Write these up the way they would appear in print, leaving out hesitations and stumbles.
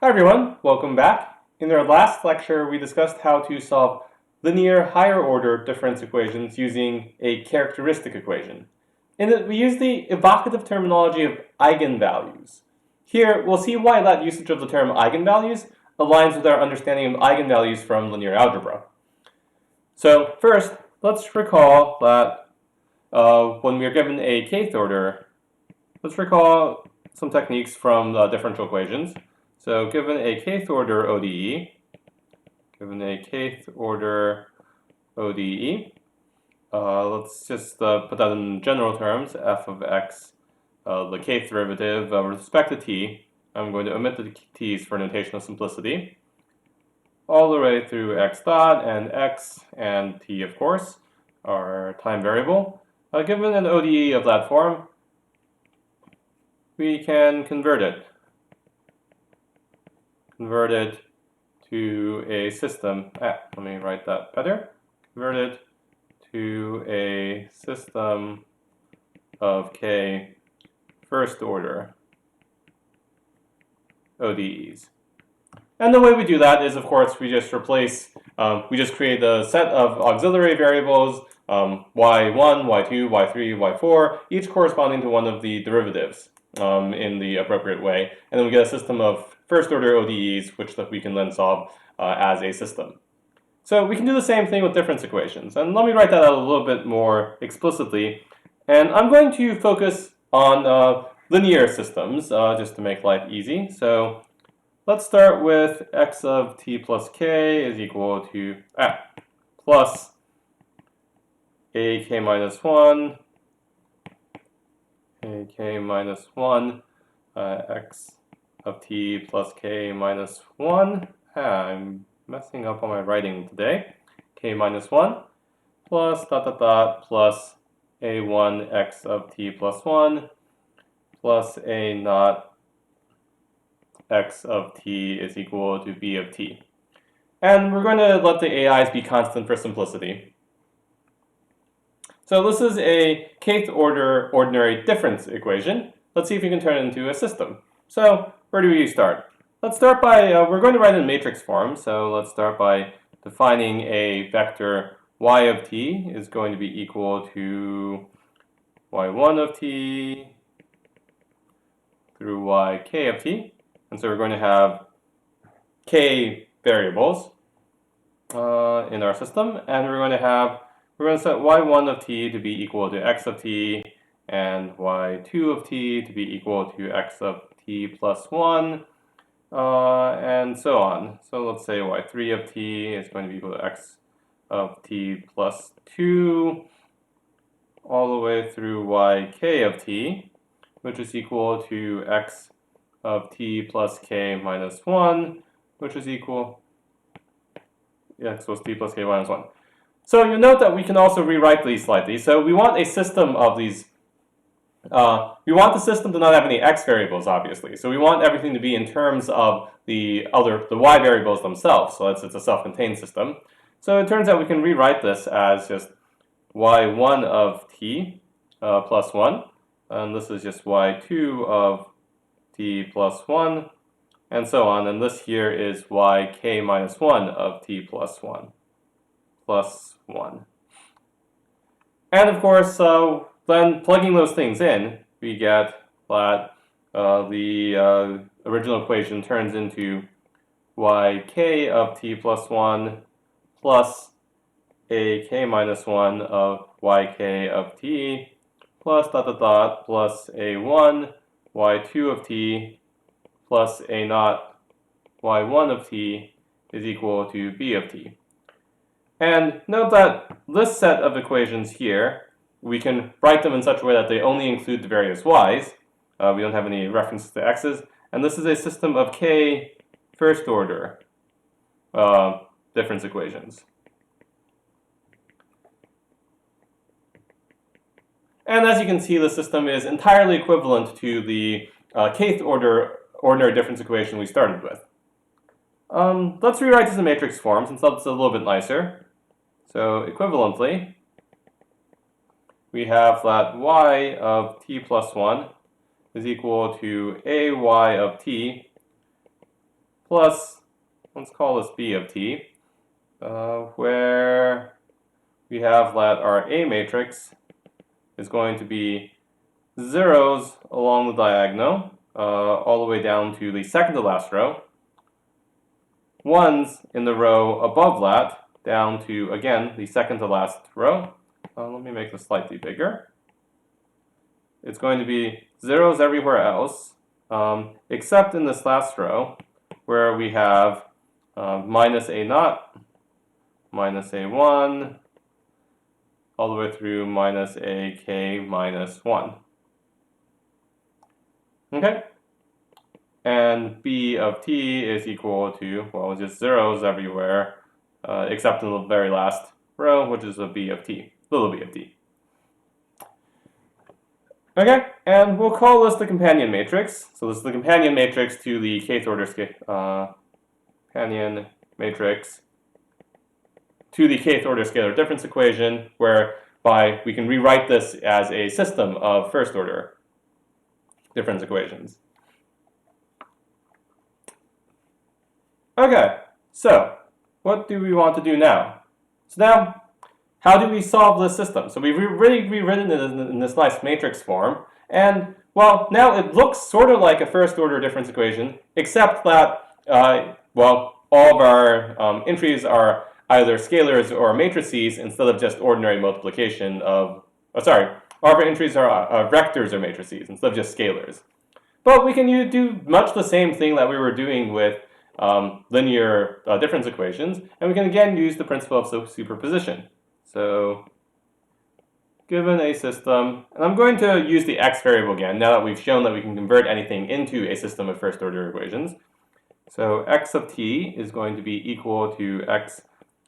Hi everyone, welcome back. In our last lecture, we discussed how to solve linear higher order difference equations using a characteristic equation. In it, we use the evocative terminology of eigenvalues. Here, we'll see why that usage of the term eigenvalues aligns with our understanding of eigenvalues from linear algebra. So first, let's recall that when we are given a kth order, let's recall some techniques from differential equations. So given a kth order ODE, let's just put that in general terms, f of x, the kth derivative with respect to t. I'm going to omit the t's for notational simplicity. All the way through x dot, and x and t, of course, are time variable. Given an ODE of that form, we can convert it to a system. Let me write that better. Convert it to a system of k first order ODEs. And the way we do that is, of course, we just create a set of auxiliary variables, y1, y2, y3, y4, each corresponding to one of the derivatives in the appropriate way. And then we get a system of first order ODEs, which we can then solve as a system. So we can do the same thing with difference equations. And let me write that out a little bit more explicitly. And I'm going to focus on linear systems just to make life easy. So let's start with x of t plus k is equal to plus ak minus 1, x of t plus k minus 1. I'm messing up on my writing today. K minus 1 plus plus a1 x of t plus 1 plus a naught x of t is equal to b of t. And we're going to let the AIs be constant for simplicity. So this is a kth order ordinary difference equation. Let's see if we can turn it into a system. So where do we start? Let's start by, we're going to write in matrix form. So let's start by defining a vector y of t is going to be equal to y1 of t through yk of t. And so we're going to have k variables in our system, and we're going to set y1 of t to be equal to x of t, and y2 of t to be equal to x of t plus 1, and so on. So let's say y3 of t is going to be equal to x of t plus 2, all the way through yk of t, which is equal to x of t plus k minus 1, which is equal, x plus t plus k minus 1. So you'll note that we can also rewrite these slightly. So we want a system of these, we want the system to not have any x variables, obviously. So we want everything to be in terms of the y variables themselves. So it's a self-contained system. So it turns out we can rewrite this as just y1 of t plus 1. And this is just y2 of t plus 1, and so on. And this here is yk minus 1 of t plus 1. And of course, then plugging those things in, we get that the original equation turns into yk of t plus 1 plus ak minus 1 of yk of t plus plus a1 y2 of t plus a naught y1 of t is equal to b of t. And note that this set of equations here, we can write them in such a way that they only include the various y's. We don't have any references to x's. And this is a system of k first order difference equations. And as you can see, the system is entirely equivalent to the kth order ordinary difference equation we started with. Let's rewrite this in matrix form, since that's a little bit nicer. So equivalently, we have that y of t plus 1 is equal to ay of t plus, let's call this b of t, where we have that our A matrix is going to be zeros along the diagonal, all the way down to the second to last row, ones in the row above that, down to, again, the second to last row. Let me make this slightly bigger. It's going to be zeros everywhere else, except in this last row, where we have minus a naught, minus a1, all the way through minus a k minus 1. Okay? And b of t is equal to, well, just zeros everywhere, except in the very last row, which is a b of t, little b of t. Okay, and we'll call this the companion matrix. So this is the companion matrix to the kth order companion matrix to the kth order scalar difference equation, whereby we can rewrite this as a system of first order difference equations. Okay, so what do we want to do now? So now, how do we solve this system? So we've already rewritten it in this nice matrix form, and well, now it looks sort of like a first order difference equation, except that, well, all of our entries are either scalars or matrices instead of just ordinary multiplication of, all of our entries are vectors or matrices instead of just scalars. But we can do much the same thing that we were doing with linear difference equations, and we can again use the principle of superposition. So, given a system, and I'm going to use the x variable again, now that we've shown that we can convert anything into a system of first order equations. So x of t is going to be equal to x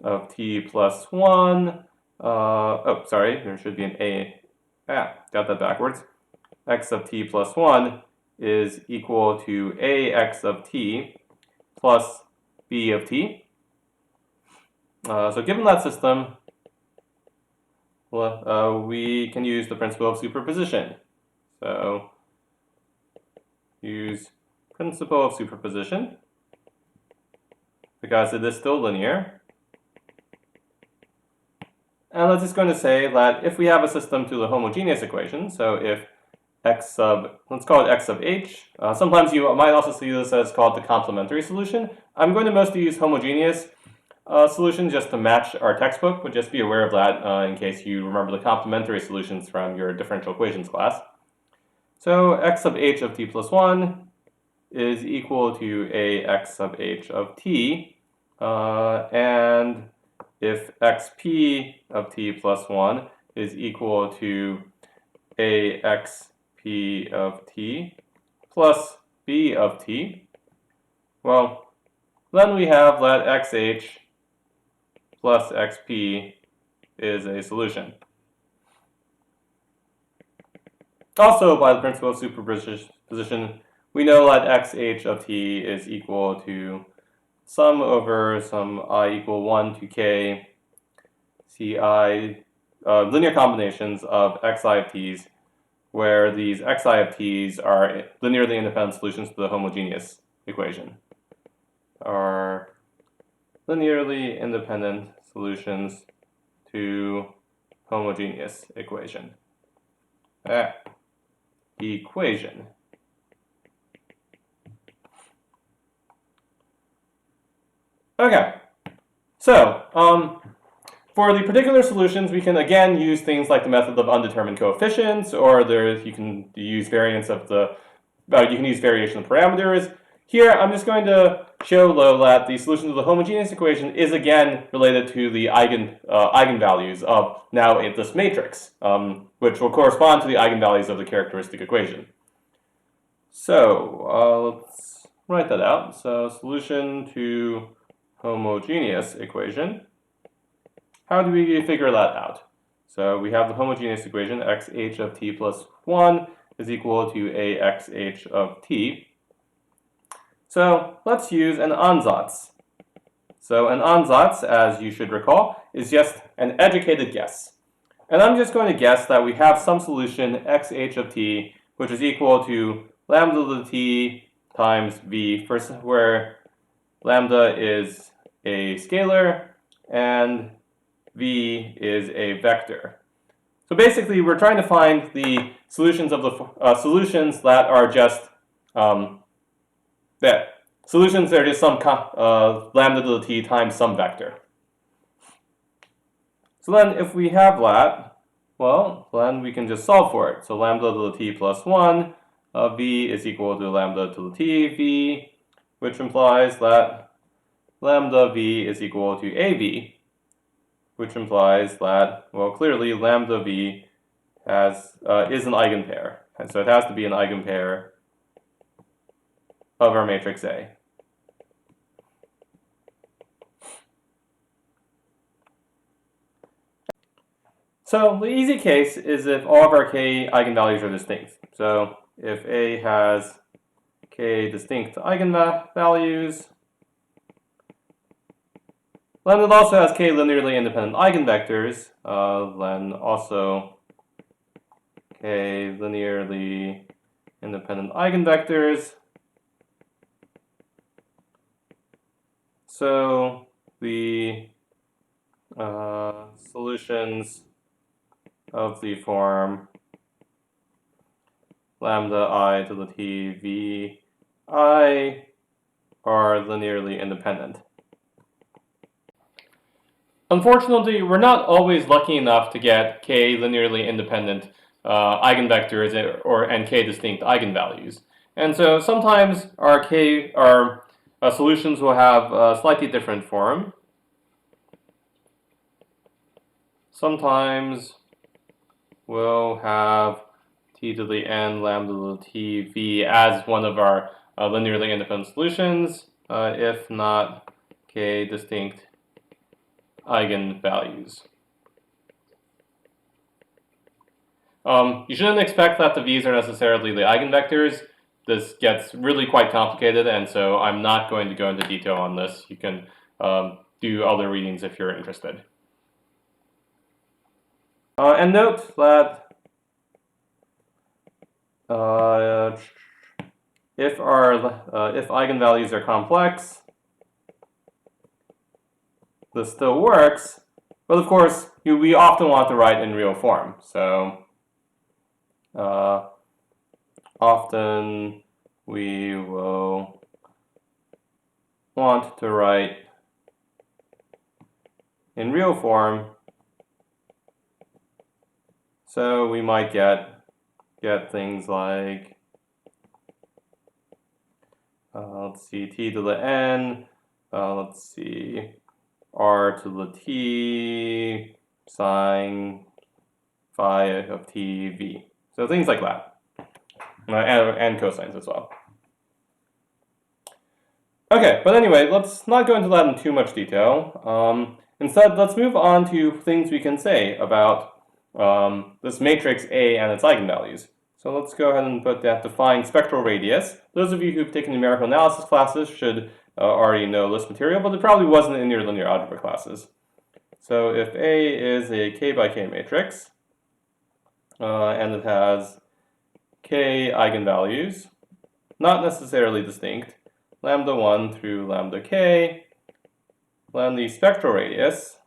of t plus 1. Oh, sorry, there should be an a. Got that backwards. X of t plus 1 is equal to ax of t plus b of t. So given that system, we can use the principle of superposition. So use principle of superposition because it is still linear. And let's just going to say that if we have a system to the homogeneous equation, so if x sub, let's call it x sub h. Sometimes you might also see this as called the complementary solution. I'm going to mostly use homogeneous solution just to match our textbook, but just be aware of that in case you remember the complementary solutions from your differential equations class. So x sub h of t plus 1 is equal to ax sub h of t, and if xp of t plus 1 is equal to axp of t plus b of t, well, then we have that xh plus xp is a solution. Also, by the principle of superposition, we know that xh of t is equal to sum over some I equal 1 to k ci linear combinations of xi of t's, where these xi of t's are linearly independent solutions to the homogeneous equation. Are linearly independent solutions to homogeneous equation. Equation. Okay, so for the particular solutions, we can again use things like the method of undetermined coefficients, or you can use variance of the you can use variation of parameters. Here, I'm just going to show that the solution to the homogeneous equation is again related to the eigenvalues of now this matrix, which will correspond to the eigenvalues of the characteristic equation. So let's write that out. So solution to homogeneous equation. How do we figure that out? So we have the homogeneous equation xh of t plus 1 is equal to axh of t. So let's use an ansatz. So an ansatz, as you should recall, is just an educated guess. And I'm just going to guess that we have some solution xh of t, which is equal to lambda to the t times v, where lambda is a scalar and v is a vector. So basically, we're trying to find the solutions of the solutions that are just solutions that are just some lambda to the t times some vector. So then, if we have that, well, then we can just solve for it. So lambda to the t plus 1 v is equal to lambda to the t v, which implies that lambda v is equal to av, which implies that, well, clearly lambda v is an eigenpair, and so it has to be an eigenpair of our matrix A. So the easy case is if all of our k eigenvalues are distinct. So if A has k distinct eigenvalues, then it also has k linearly independent eigenvectors, then also k linearly independent eigenvectors. So the solutions of the form lambda I to the t v I are linearly independent. Unfortunately, we're not always lucky enough to get k linearly independent eigenvectors and k distinct eigenvalues. And so sometimes our solutions will have a slightly different form. Sometimes we'll have t to the n lambda to the t v as one of our linearly independent solutions, if not k distinct eigenvalues. You shouldn't expect that the v's are necessarily the eigenvectors. This gets really quite complicated, and so I'm not going to go into detail on this. You can do other readings if you're interested. And note that if eigenvalues are complex, this still works, but of course we often want to write in real form. So often we will want to write in real form. So we might get things like, let's see, t to the n, let's see, r to the t sine phi of t v. So things like that, and cosines as well. Okay, but anyway, let's not go into that in too much detail. Instead, let's move on to things we can say about this matrix A and its eigenvalues. So let's go ahead and put that define spectral radius. Those of you who've taken numerical analysis classes should already know this material, but it probably wasn't in your linear algebra classes. So if A is a k by k matrix, and it has k eigenvalues, not necessarily distinct, lambda 1 through lambda k, then the spectral radius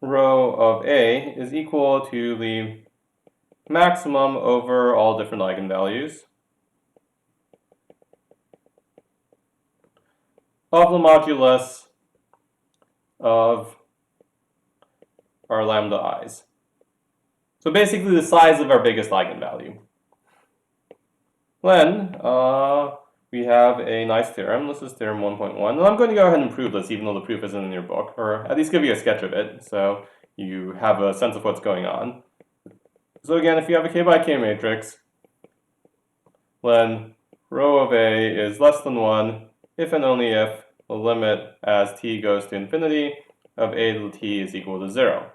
rho of A is equal to the maximum over all different eigenvalues of the modulus of our lambda i's. So basically the size of our biggest eigenvalue. Then we have a nice theorem. This is theorem 1.1. And I'm going to go ahead and prove this even though the proof isn't in your book, or at least give you a sketch of it so you have a sense of what's going on. So again, if you have a k by k matrix, then rho of A is less than 1 if and only if the limit as t goes to infinity of A to the t is equal to 0.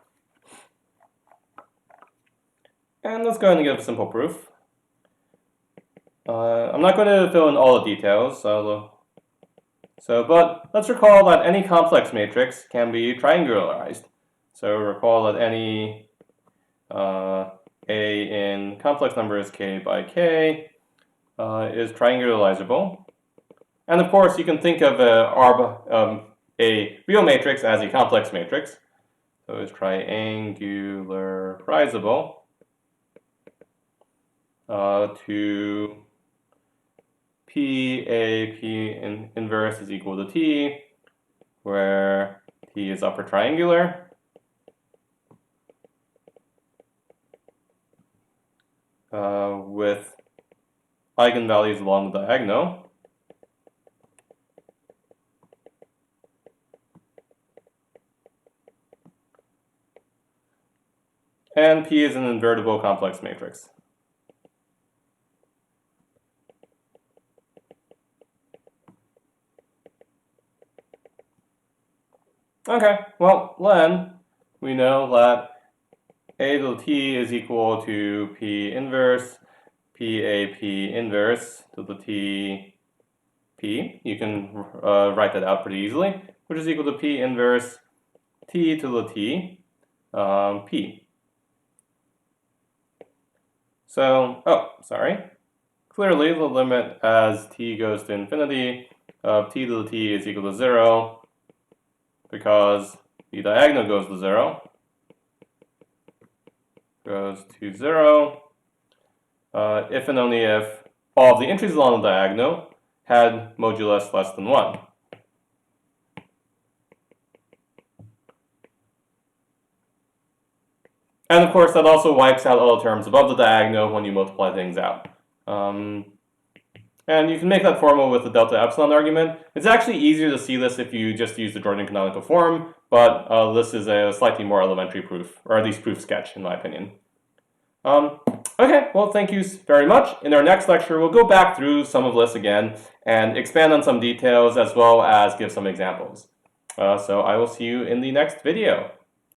And let's go ahead and give a simple proof. I'm not going to fill in all the details, but let's recall that any complex matrix can be triangularized. So recall that any A in complex numbers k by k is triangularizable. And of course, you can think of a real matrix as a complex matrix. So it's triangularizable to P inverse is equal to T, where T is upper triangular. With eigenvalues along the diagonal. And P is an invertible complex matrix. Okay, well, then we know that A to the T is equal to P inverse, PAP inverse to the T P. You can write that out pretty easily, which is equal to P inverse T to the T P. So, clearly the limit as T goes to infinity of T to the T is equal to 0 because the diagonal goes to 0. Goes to 0 if and only if all of the entries along the diagonal had modulus less than 1. And of course, that also wipes out all the terms above the diagonal when you multiply things out. And you can make that formal with the delta epsilon argument. It's actually easier to see this if you just use the Jordan canonical form, but this is a slightly more elementary proof, or at least proof sketch, in my opinion. Okay, well, thank you very much. In our next lecture, we'll go back through some of this again and expand on some details as well as give some examples. So I will see you in the next video.